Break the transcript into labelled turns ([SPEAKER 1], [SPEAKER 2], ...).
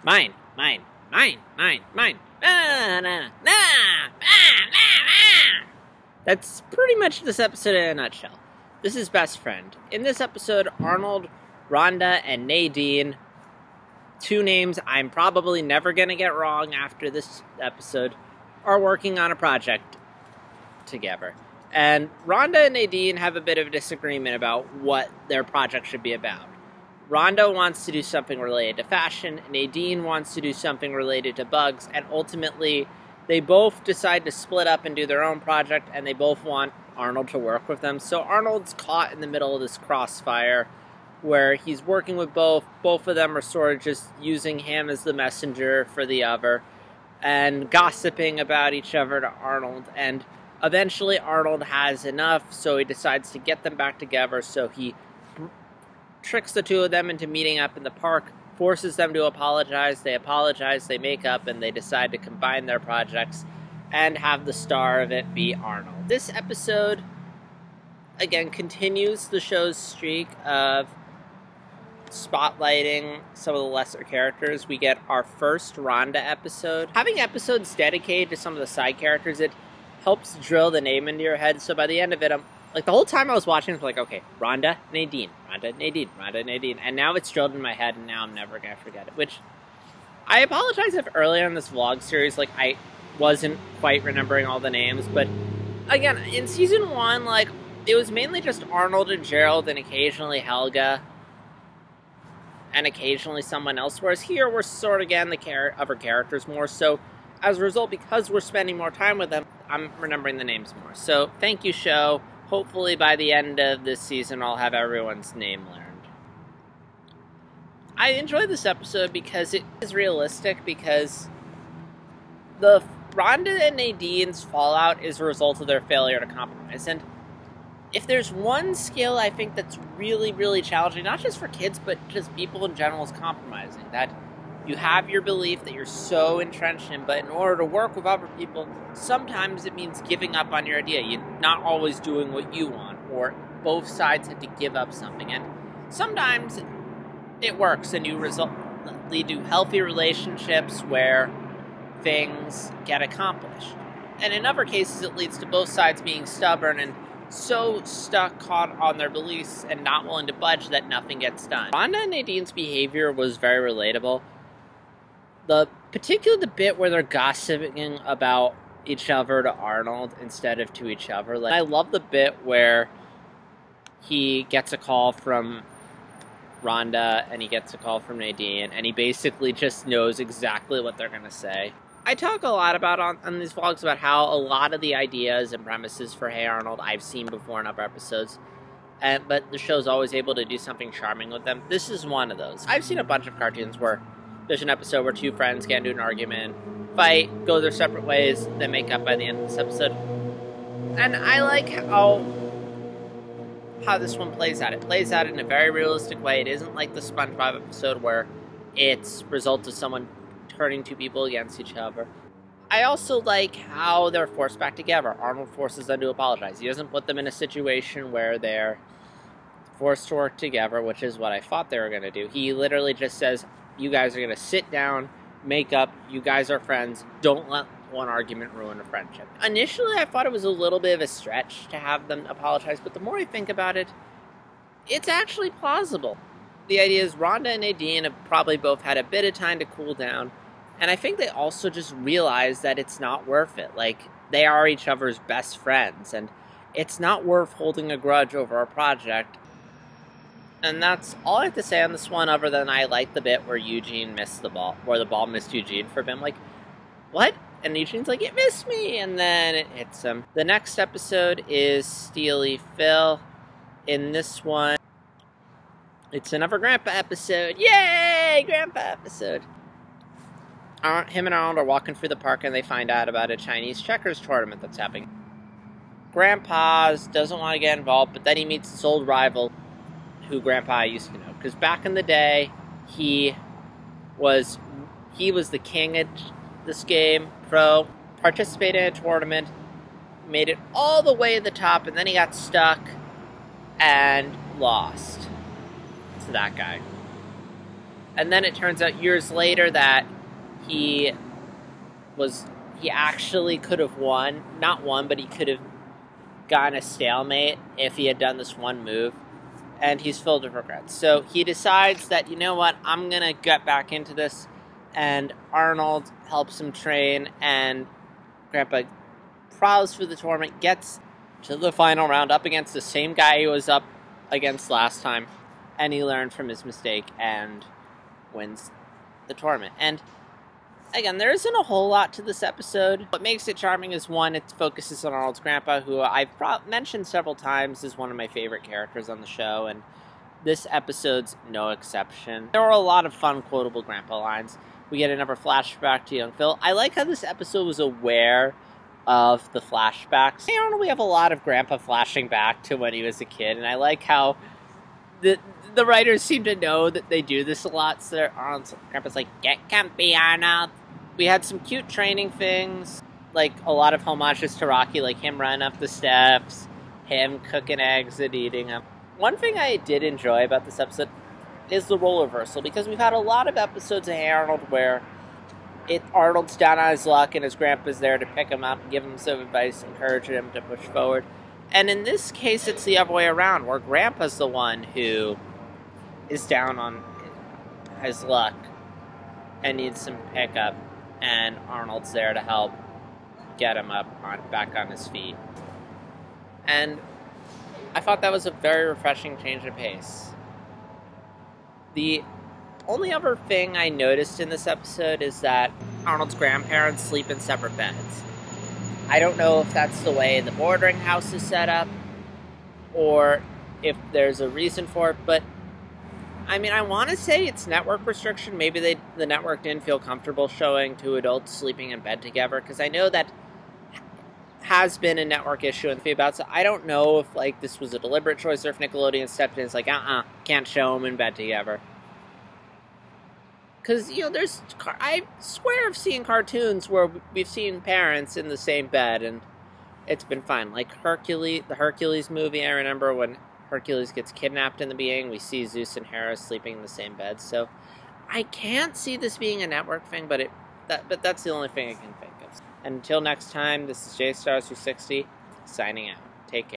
[SPEAKER 1] Mine, mine, mine, mine, mine. That's pretty much this episode in a nutshell. This is Best Friend. In this episode, Arnold, Rhonda, and Nadine, two names I'm probably never going to get wrong after this episode, are working on a project together. And Rhonda and Nadine have a bit of a disagreement about what their project should be about. Rhonda wants to do something related to fashion, Nadine wants to do something related to bugs, and ultimately they both decide to split up and do their own project, and they both want Arnold to work with them. So Arnold's caught in the middle of this crossfire where he's working with both. Both of them are sort of just using him as the messenger for the other and gossiping about each other to Arnold. And eventually Arnold has enough, so he decides to get them back together. So he tricks the two of them into meeting up in the park, forces them to apologize, they make up, and they decide to combine their projects and have the star of it be Arnold. This episode, again, continues the show's streak of spotlighting some of the lesser characters. We get our first Rhonda episode. Having episodes dedicated to some of the side characters, it helps drill the name into your head, so by the end of it, I'm like, the whole time I was watching, I was like, okay, Rhonda, Nadine, Rhonda, Nadine, Rhonda, Nadine. And now it's drilled in my head, and now I'm never going to forget it. Which, I apologize if earlier in this vlog series, like, I wasn't quite remembering all the names. But, again, in Season 1, like, it was mainly just Arnold and Gerald and occasionally Helga. And occasionally someone else. Whereas here, we're sort of getting the other characters more. So, as a result, because we're spending more time with them, I'm remembering the names more. So, thank you, show. Hopefully by the end of this season, I'll have everyone's name learned. I enjoyed this episode because it is realistic, because the Rhonda and Nadine's fallout is a result of their failure to compromise. And if there's one skill I think that's really, really challenging, not just for kids, but just people in general, is compromising. That you have your belief that you're so entrenched in, but in order to work with other people, sometimes it means giving up on your idea. You're not always doing what you want, or both sides have to give up something. And sometimes it works, and you lead to healthy relationships where things get accomplished. And in other cases, it leads to both sides being stubborn and so caught on their beliefs and not willing to budge that nothing gets done. Rhonda and Nadine's behavior was very relatable. Particularly the bit where they're gossiping about each other to Arnold instead of to each other. Like, I love the bit where he gets a call from Rhonda and he gets a call from Nadine, and he basically just knows exactly what they're going to say. I talk a lot about on these vlogs about how a lot of the ideas and premises for Hey Arnold I've seen before in other episodes, but the show's always able to do something charming with them. This is one of those. I've seen a bunch of cartoons where there's an episode where two friends get into an argument, fight, go their separate ways, then make up by the end of this episode. And I like how this one plays out. It plays out in a very realistic way. It isn't like the SpongeBob episode where it's result of someone turning two people against each other. I also like how they're forced back together. Arnold forces them to apologize. He doesn't put them in a situation where they're forced to work together, which is what I thought they were going to do. He literally just says, you guys are going to sit down, make up, you guys are friends, don't let one argument ruin a friendship. Initially, I thought it was a little bit of a stretch to have them apologize, but the more I think about it, it's actually plausible. The idea is Rhonda and Nadine have probably both had a bit of time to cool down, and I think they also just realize that it's not worth it. Like, they are each other's best friends, and it's not worth holding a grudge over a project. And that's all I have to say on this one, other than I like the bit where Eugene missed the ball, where the ball missed Eugene for him. Like, what? And Eugene's like, it missed me! And then it hits him. The next episode is Steely Phil. In this one, it's another Grandpa episode. Yay! Grandpa episode. Him and Arnold are walking through the park and they find out about a Chinese checkers tournament that's happening. Grandpa doesn't want to get involved, but then he meets his old rival, who Grandpa used to know. Because back in the day, he was the king at this game, pro, participated in a tournament, made it all the way to the top, and then he got stuck and lost to that guy. And then it turns out years later that he actually could have won. Not won, but he could have gotten a stalemate if he had done this one move. And he's filled with regrets. So he decides that, you know what, I'm going to get back into this. And Arnold helps him train, and Grandpa plows through the tournament, gets to the final round up against the same guy he was up against last time. And he learned from his mistake and wins the tournament. And again, there isn't a whole lot to this episode. What makes it charming is, one, it focuses on Arnold's grandpa, who I've mentioned several times is one of my favorite characters on the show, and this episode's no exception. There were a lot of fun, quotable grandpa lines. We get another flashback to young Phil. I like how this episode was aware of the flashbacks. Hey Arnold, we have a lot of grandpa flashing back to when he was a kid, and I like how the writers seem to know that they do this a lot, so Arnold's grandpa's like, get comfy, Arnold. We had some cute training things, like a lot of homages to Rocky, like him running up the steps, him cooking eggs and eating them. One thing I did enjoy about this episode is the role reversal, because we've had a lot of episodes of Hey Arnold where Arnold's down on his luck and his grandpa's there to pick him up and give him some advice, encourage him to push forward. And in this case, it's the other way around, where grandpa's the one who is down on his luck and needs some pickup, and Arnold's there to help get him back on his feet. And I thought that was a very refreshing change of pace. The only other thing I noticed in this episode is that Arnold's grandparents sleep in separate beds. I don't know if that's the way the boarding house is set up, or if there's a reason for it, but I mean, I want to say it's network restriction. Maybe the network didn't feel comfortable showing two adults sleeping in bed together, because I know that has been a network issue in the about. So I don't know if this was a deliberate choice, or if Nickelodeon stepped in and it's like, can't show them in bed together. Because, I swear I've seen cartoons where we've seen parents in the same bed, and it's been fine. Like the Hercules movie, I remember when Hercules gets kidnapped in the beginning, we see Zeus and Hera sleeping in the same bed. So I can't see this being a network thing, but that's the only thing I can think of. And until next time, this is JStars360 signing out. Take care.